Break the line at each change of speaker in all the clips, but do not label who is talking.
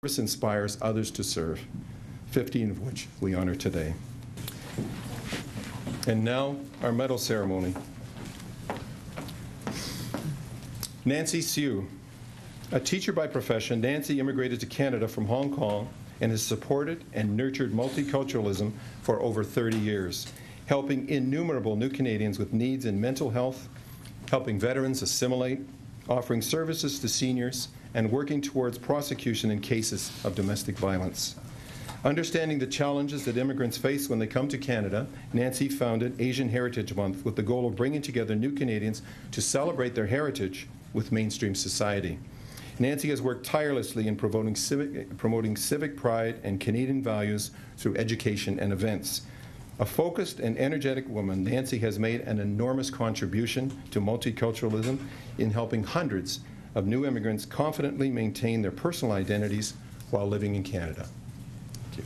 service inspires others to serve, 15 of which we honor today. And now, our medal ceremony. Nancy Sue. A teacher by profession, Nancy immigrated to Canada from Hong Kong and has supported and nurtured multiculturalism for over 30 years, helping innumerable new Canadians with needs in mental health, helping veterans assimilate, offering services to seniors, and working towards prosecution in cases of domestic violence. Understanding the challenges that immigrants face when they come to Canada, Nancy founded Asian Heritage Month with the goal of bringing together new Canadians to celebrate their heritage with mainstream society. Nancy has worked tirelessly in promoting civic pride and Canadian values through education and events. A focused and energetic woman, Nancy has made an enormous contribution to multiculturalism in helping hundreds of new immigrants confidently maintain their personal identities while living in Canada. Thank you.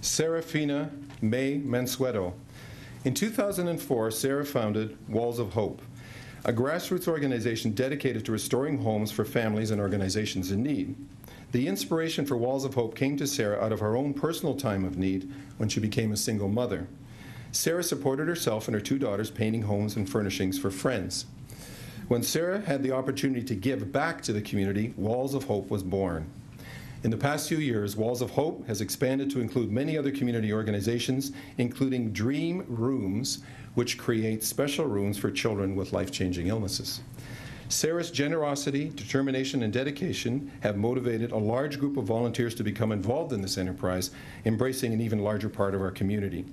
Serafina May Mansueto. In 2004, Sarah founded Walls of Hope, a grassroots organization dedicated to restoring homes for families and organizations in need. The inspiration for Walls of Hope came to Sarah out of her own personal time of need when she became a single mother. Sarah supported herself and her two daughters painting homes and furnishings for friends. When Sarah had the opportunity to give back to the community, Walls of Hope was born. In the past few years, Walls of Hope has expanded to include many other community organizations, including Dream Rooms, which create special rooms for children with life-changing illnesses. Sarah's generosity, determination, and dedication have motivated a large group of volunteers to become involved in this enterprise, embracing an even larger part of our community.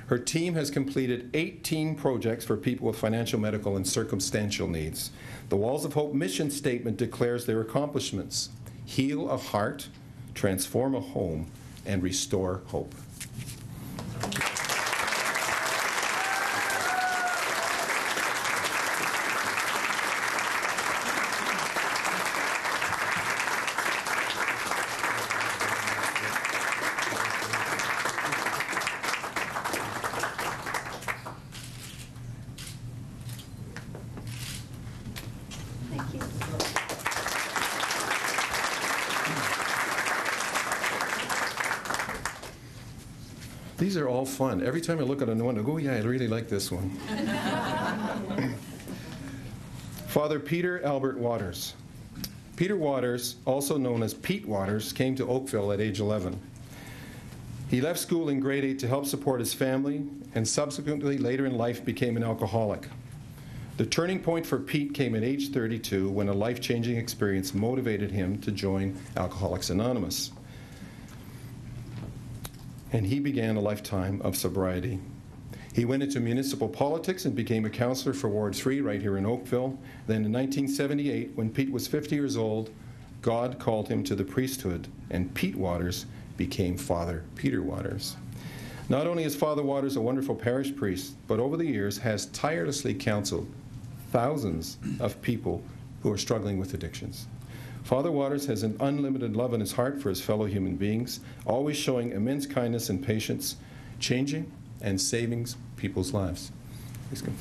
Her team has completed 18 projects for people with financial, medical, and circumstantial needs. The Walls of Hope mission statement declares their accomplishments: heal a heart, transform a home, and restore hope.
Thank you.
These are all fun. Every time I look at a new one, I go, oh yeah, I really like this one. Father Peter Albert Waters. Peter Waters, also known as Pete Waters, came to Oakville at age 11. He left school in grade 8 to help support his family, and subsequently, later in life, became an alcoholic. The turning point for Pete came at age 32 when a life-changing experience motivated him to join Alcoholics Anonymous. And he began a lifetime of sobriety. He went into municipal politics and became a councillor for Ward 3 right here in Oakville. Then in 1978, when Pete was 50 years old, God called him to the priesthood, and Pete Waters became Father Peter Waters. Not only is Father Waters a wonderful parish priest, but over the years has tirelessly counseled thousands of people who are struggling with addictions. Father Waters has an unlimited love in his heart for his fellow human beings, always showing immense kindness and patience, changing and saving people's lives. Please come.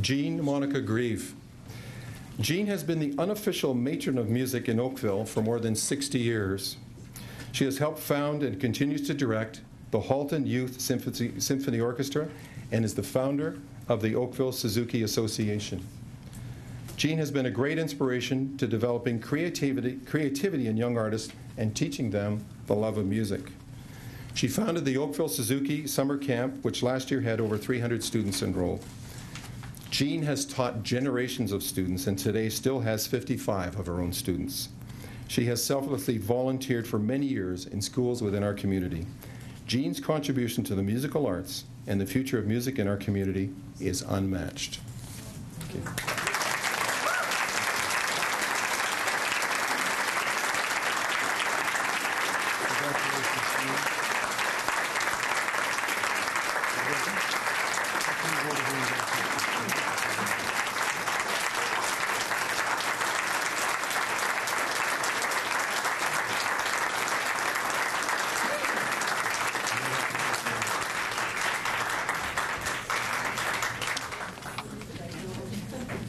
Jean Monica Grieve. Jean has been the unofficial matron of music in Oakville for more than 60 years. She has helped found and continues to direct the Halton Youth Symphony Orchestra and is the founder of the Oakville Suzuki Association. Jean has been a great inspiration to developing creativity in young artists and teaching them the love of music. She founded the Oakville Suzuki Summer Camp, which last year had over 300 students enrolled. Jean has taught generations of students and today still has 55 of her own students. She has selflessly volunteered for many years in schools within our community. Jean's contribution to the musical arts and the future of music in our community is unmatched. Thank you.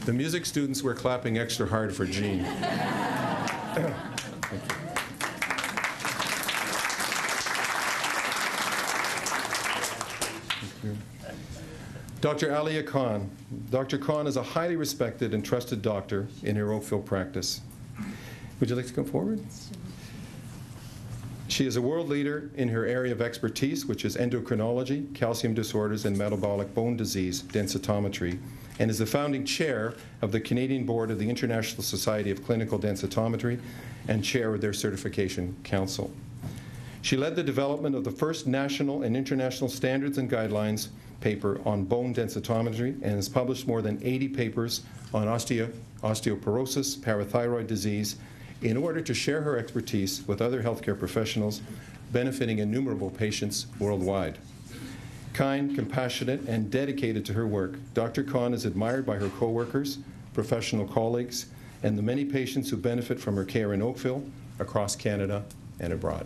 The music students were clapping extra hard for Jean. Dr. Ali Akan. Dr. Khan is a highly respected and trusted doctor in her Oakville practice. Would you like to come forward? She is a world leader in her area of expertise, which is endocrinology, calcium disorders, and metabolic bone disease densitometry, and is the founding chair of the Canadian Board of the International Society of Clinical Densitometry and chair of their certification council. She led the development of the first national and international standards and guidelines paper on bone densitometry and has published more than 80 papers on osteoporosis, parathyroid disease, in order to share her expertise with other healthcare professionals, benefiting innumerable patients worldwide. Kind, compassionate, and dedicated to her work, Dr. Khan is admired by her coworkers, professional colleagues, and the many patients who benefit from her care in Oakville, across Canada, and abroad.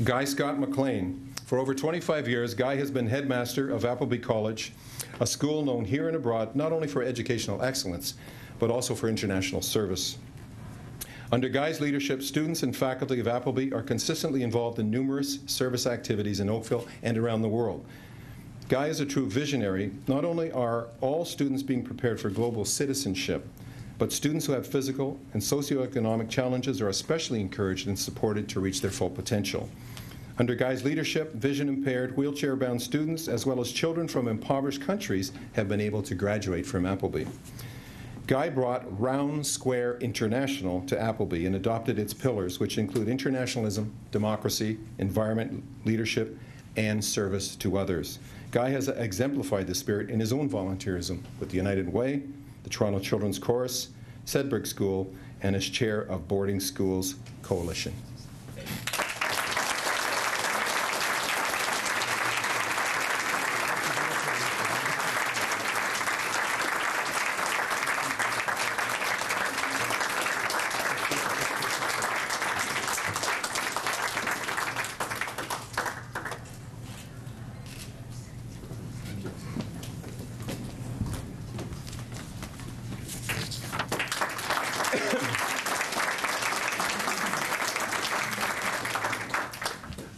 Guy Scott McLean. For over 25 years, Guy has been headmaster of Appleby College, a school known here and abroad not only for educational excellence, but also for international service. Under Guy's leadership, students and faculty of Appleby are consistently involved in numerous service activities in Oakville and around the world. Guy is a true visionary. Not only are all students being prepared for global citizenship, but students who have physical and socioeconomic challenges are especially encouraged and supported to reach their full potential. Under Guy's leadership, vision-impaired, wheelchair-bound students, as well as children from impoverished countries, have been able to graduate from Appleby. Guy brought Round Square International to Appleby and adopted its pillars, which include internationalism, democracy, environment, leadership, and service to others. Guy has exemplified this spirit in his own volunteerism with the United Way, the Toronto Children's Chorus, Sedgwick School, and as chair of Boarding Schools Coalition.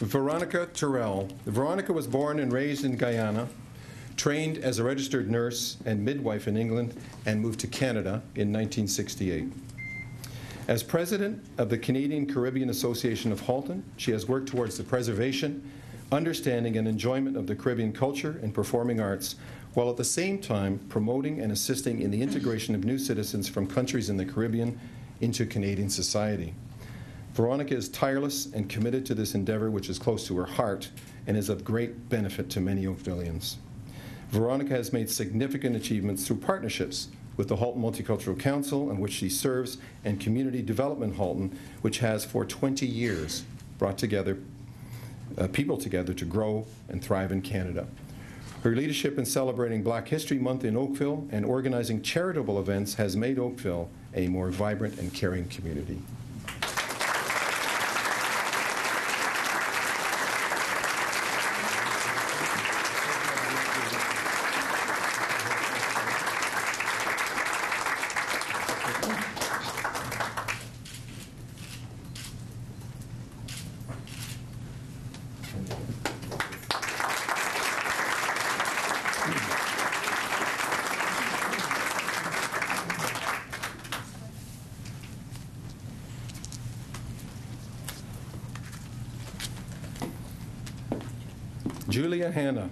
Veronica Tyrell. Veronica was born and raised in Guyana, trained as a registered nurse and midwife in England, and moved to Canada in 1968. As president of the Canadian Caribbean Association of Halton, she has worked towards the preservation, understanding, and enjoyment of the Caribbean culture and performing arts, while at the same time promoting and assisting in the integration of new citizens from countries in the Caribbean into Canadian society. Veronica is tireless and committed to this endeavor, which is close to her heart and is of great benefit to many Oakvillians. Veronica has made significant achievements through partnerships with the Halton Multicultural Council, in which she serves, and Community Development Halton, which has for 20 years brought together people together to grow and thrive in Canada. Her leadership in celebrating Black History Month in Oakville and organizing charitable events has made Oakville a more vibrant and caring community. Julia Hanna.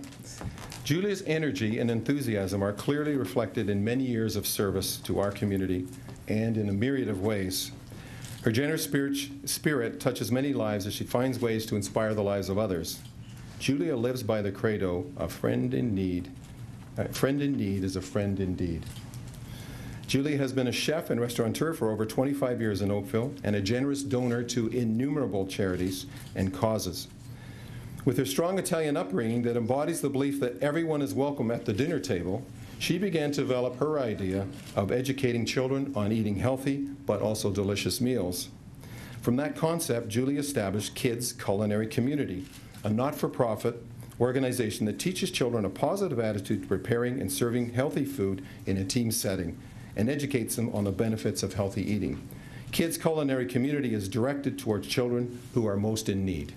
Julia's energy and enthusiasm are clearly reflected in many years of service to our community and in a myriad of ways. Her generous spirit touches many lives as she finds ways to inspire the lives of others. Julia lives by the credo, a friend in need is a friend indeed. Julia has been a chef and restaurateur for over 25 years in Oakville and a generous donor to innumerable charities and causes. With her strong Italian upbringing that embodies the belief that everyone is welcome at the dinner table, she began to develop her idea of educating children on eating healthy but also delicious meals. From that concept, Julie established Kids Culinary Community, a not-for-profit organization that teaches children a positive attitude to preparing and serving healthy food in a team setting and educates them on the benefits of healthy eating. Kids Culinary Community is directed towards children who are most in need.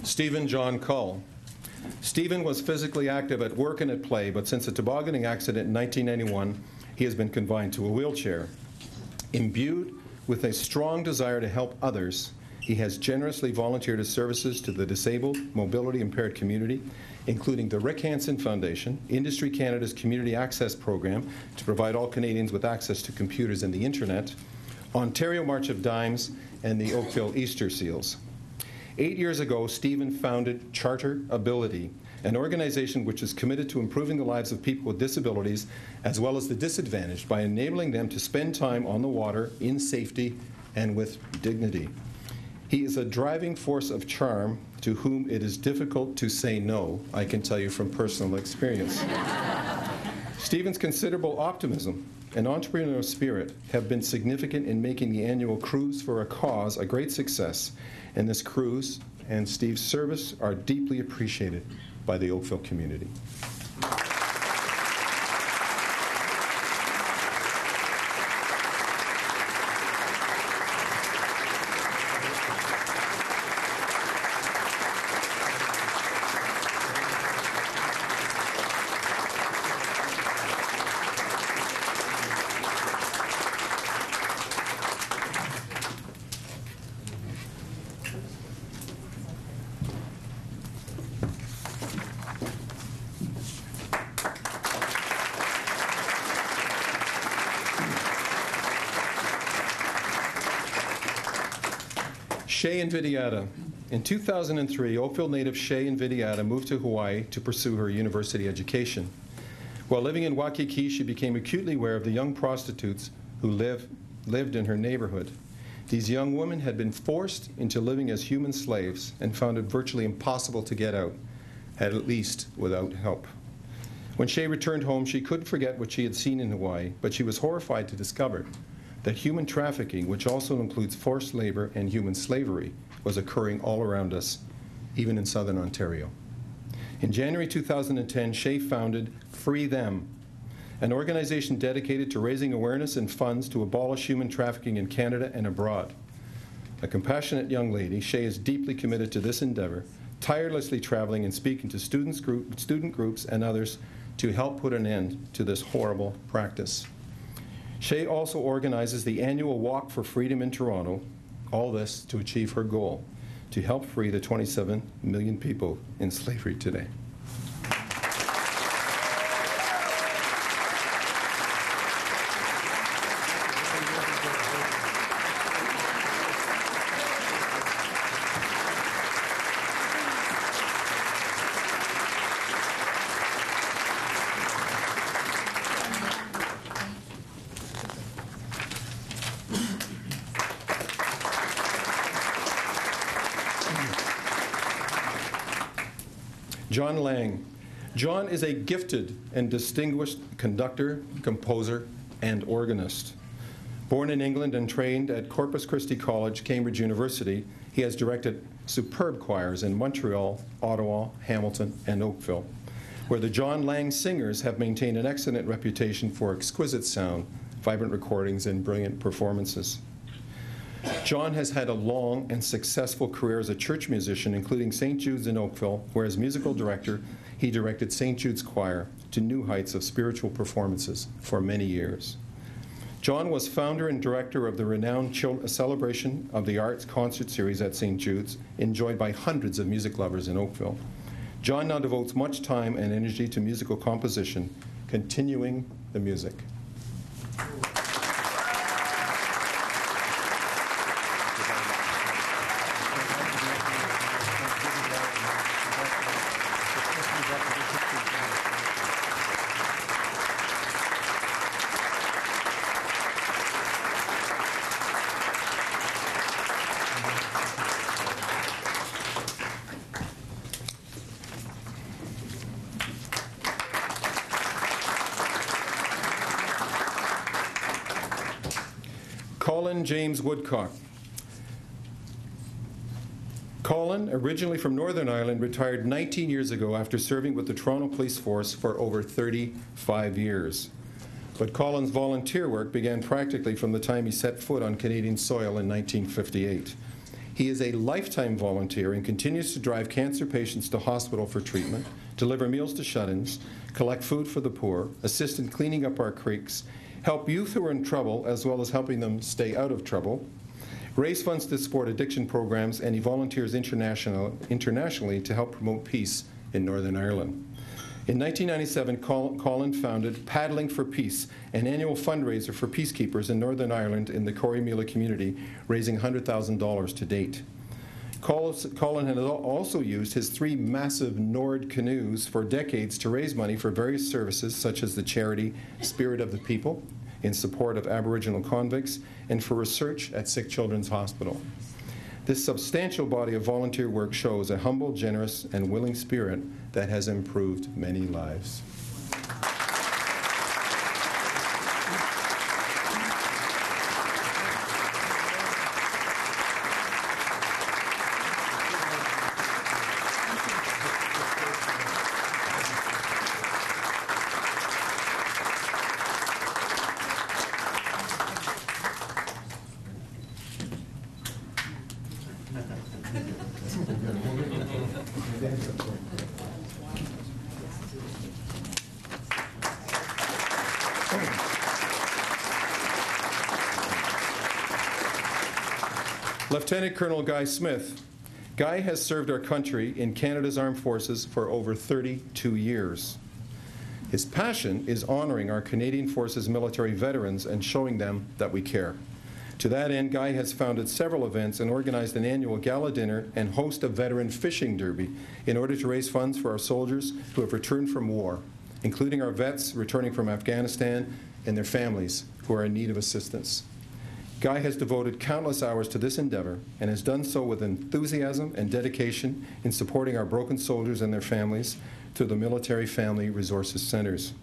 Stephen John Cull. Stephen was physically active at work and at play, but since a tobogganing accident in 1991, he has been confined to a wheelchair. Imbued with a strong desire to help others, he has generously volunteered his services to the disabled, mobility-impaired community, including the Rick Hansen Foundation, Industry Canada's Community Access Program to provide all Canadians with access to computers and the Internet, Ontario March of Dimes, and the Oakville Easter Seals. 8 years ago, Stephen founded Charter Ability, an organization which is committed to improving the lives of people with disabilities as well as the disadvantaged by enabling them to spend time on the water in safety and with dignity. He is a driving force of charm to whom it is difficult to say no, I can tell you from personal experience. Stephen's considerable optimism and entrepreneurial spirit have been significant in making the annual Cruise for a Cause a great success, and this cruise and Steve's service are deeply appreciated by the Oakville community. Shea Invidiata. In 2003, Oakville native Shea Invidiata moved to Hawaii to pursue her university education. While living in Waikiki, she became acutely aware of the young prostitutes who lived in her neighborhood. These young women had been forced into living as human slaves and found it virtually impossible to get out, at least without help. When Shea returned home, she couldn't forget what she had seen in Hawaii, but she was horrified to discover that human trafficking, which also includes forced labor and human slavery, was occurring all around us, even in southern Ontario. In January 2010, Shea founded Free Them, an organization dedicated to raising awareness and funds to abolish human trafficking in Canada and abroad. A compassionate young lady, Shay is deeply committed to this endeavor, tirelessly traveling and speaking to student groups and others to help put an end to this horrible practice. Shay also organizes the annual Walk for Freedom in Toronto, all this to achieve her goal, to help free the 27 million people in slavery today. John Lang. John is a gifted and distinguished conductor, composer, and organist. Born in England and trained at Corpus Christi College, Cambridge University, he has directed superb choirs in Montreal, Ottawa, Hamilton, and Oakville, where the John Lang Singers have maintained an excellent reputation for exquisite sound, vibrant recordings, and brilliant performances. John has had a long and successful career as a church musician, including St. Jude's in Oakville, where as musical director, he directed St. Jude's Choir to new heights of spiritual performances for many years. John was founder and director of the renowned Celebration of the Arts concert series at St. Jude's, enjoyed by hundreds of music lovers in Oakville. John now devotes much time and energy to musical composition, continuing the music. Colin James Woodcock. Colin, originally from Northern Ireland, retired 19 years ago after serving with the Toronto Police Force for over 35 years. But Colin's volunteer work began practically from the time he set foot on Canadian soil in 1958. He is a lifetime volunteer and continues to drive cancer patients to hospital for treatment, deliver meals to shut-ins, collect food for the poor, assist in cleaning up our creeks, help youth who are in trouble as well as helping them stay out of trouble, raise funds to support addiction programs, and he volunteers internationally to help promote peace in Northern Ireland. In 1997, Colin founded Paddling for Peace, an annual fundraiser for peacekeepers in Northern Ireland in the Corrymeela community, raising $100,000 to date. Colin has also used his 3 massive Nord canoes for decades to raise money for various services such as the charity Spirit of the People in support of Aboriginal convicts and for research at Sick Children's Hospital. This substantial body of volunteer work shows a humble, generous, and willing spirit that has improved many lives. Lieutenant Colonel Guy Smith. Guy has served our country in Canada's Armed Forces for over 32 years. His passion is honoring our Canadian Forces military veterans and showing them that we care. To that end, Guy has founded several events and organized an annual gala dinner and host a veteran fishing derby in order to raise funds for our soldiers who have returned from war, including our vets returning from Afghanistan and their families who are in need of assistance. Guy has devoted countless hours to this endeavor and has done so with enthusiasm and dedication in supporting our broken soldiers and their families through the Military Family Resources Centers.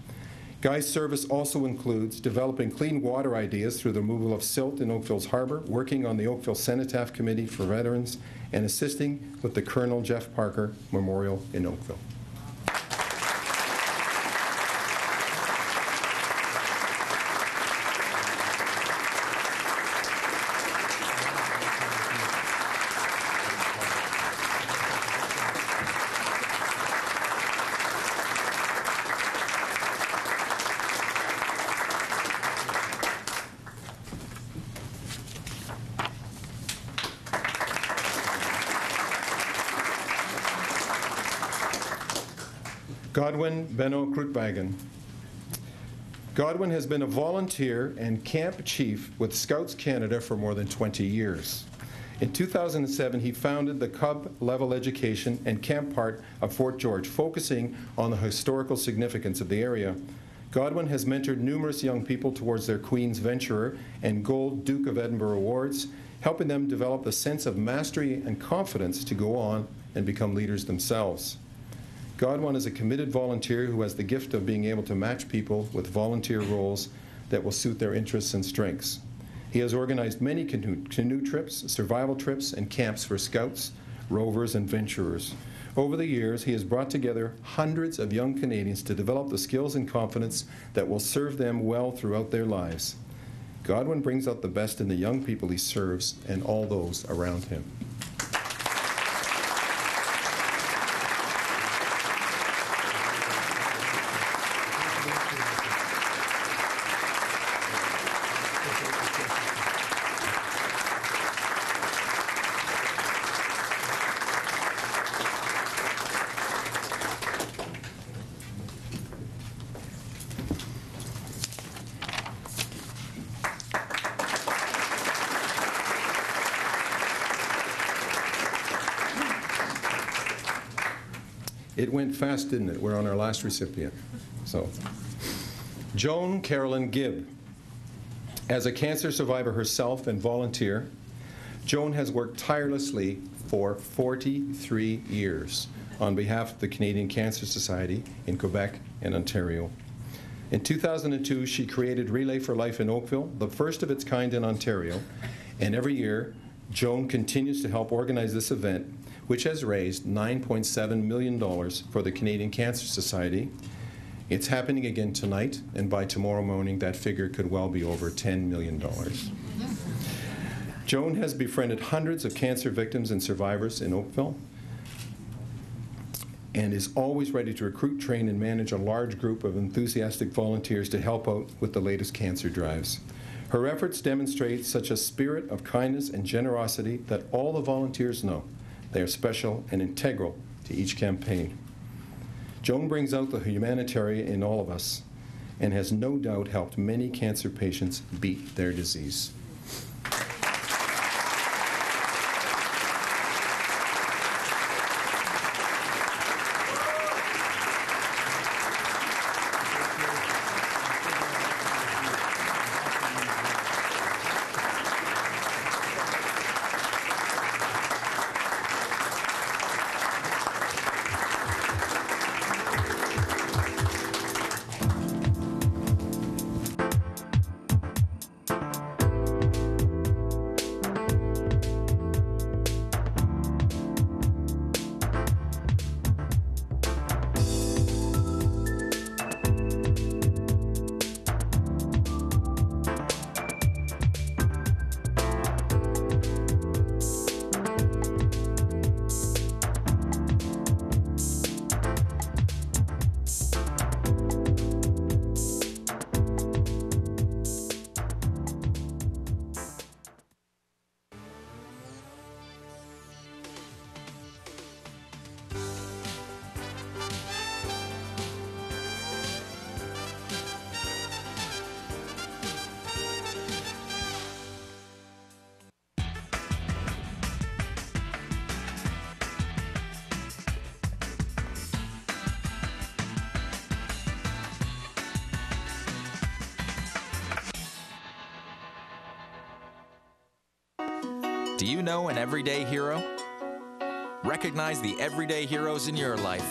Guy's service also includes developing clean water ideas through the removal of silt in Oakville's harbor, working on the Oakville Cenotaph Committee for Veterans, and assisting with the Colonel Jeff Parker Memorial in Oakville. Godwin Bagg. Godwin has been a volunteer and camp chief with Scouts Canada for more than 20 years. In 2007, he founded the Cub Level Education and Camp part of Fort George, focusing on the historical significance of the area. Godwin has mentored numerous young people towards their Queen's Venturer and Gold Duke of Edinburgh awards, helping them develop a sense of mastery and confidence to go on and become leaders themselves. Godwin is a committed volunteer who has the gift of being able to match people with volunteer roles that will suit their interests and strengths. He has organized many canoe trips, survival trips, and camps for Scouts, Rovers, and Venturers. Over the years, he has brought together hundreds of young Canadians to develop the skills and confidence that will serve them well throughout their lives. Godwin brings out the best in the young people he serves and all those around him. It went fast, didn't it? We're on our last recipient. So, Joan Carolyn Gibb. As a cancer survivor herself and volunteer, Joan has worked tirelessly for 43 years on behalf of the Canadian Cancer Society in Quebec and Ontario. In 2002, she created Relay for Life in Oakville, the first of its kind in Ontario, and every year, Joan continues to help organize this event, which has raised $9.7 million for the Canadian Cancer Society. It's happening again tonight, and by tomorrow morning, that figure could well be over $10 million. Joan has befriended hundreds of cancer victims and survivors in Oakville, and is always ready to recruit, train, and manage a large group of enthusiastic volunteers to help out with the latest cancer drives. Her efforts demonstrate such a spirit of kindness and generosity that all the volunteers know they are special and integral to each campaign. Joan brings out the humanitarian in all of us and has no doubt helped many cancer patients beat their disease.
Do you know an everyday hero? Recognize the everyday heroes in your life.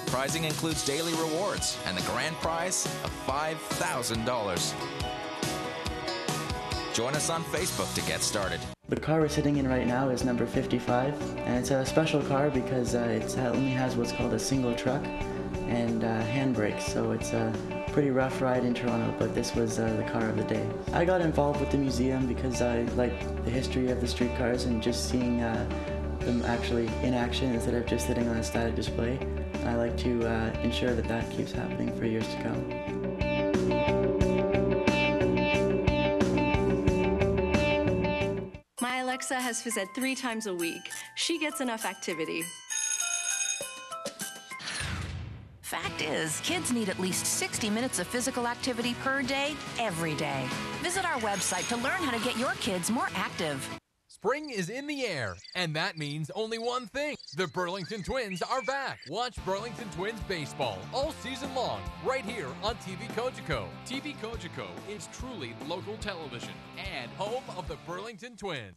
Prizing includes daily rewards and the grand prize of $5,000. Join us on Facebook to get started.
The car we're sitting in right now is number 55, and it's a special car because it only has what's called a single truck and handbrakes, so it's a pretty rough ride in Toronto, but this was the car of the day. I got involved with the museum because I like the history of the streetcars and just seeing them actually in action instead of just sitting on a static display. I like to ensure that that keeps happening for years to come.
My Alexa has phys ed 3 times a week. She gets enough activity.
Fact is, kids need at least 60 minutes of physical activity per day, every day. Visit our website to learn how to get your kids more active.
Spring is in the air, and that means only one thing. The Burlington Twins are back. Watch Burlington Twins baseball all season long, right here on TV Kojiko. TV Kojiko is truly local television and home of the Burlington Twins.